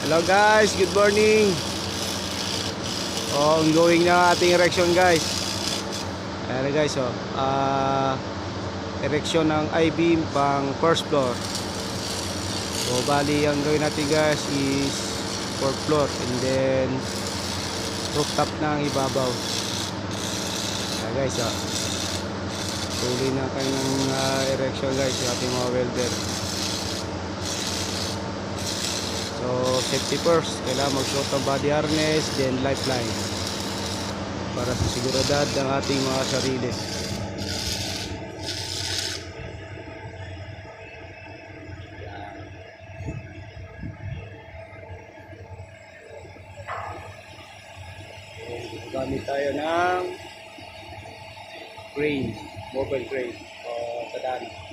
Hello guys, good morning. Ongoing na ating erection guys. Ayan na guys, erection ng I-beam pang first floor. So bali ang gawin natin guys is fourth floor and then rooftop na ang ibabaw. Ayan guys, tuloy na kanyang erection guys yung ating mga welder. So safety first, kailangan magsuot ng body harness, then lifeline para sa seguridad ng ating mga sarili. Gamit tayo ng crane, mobile crane o kadana.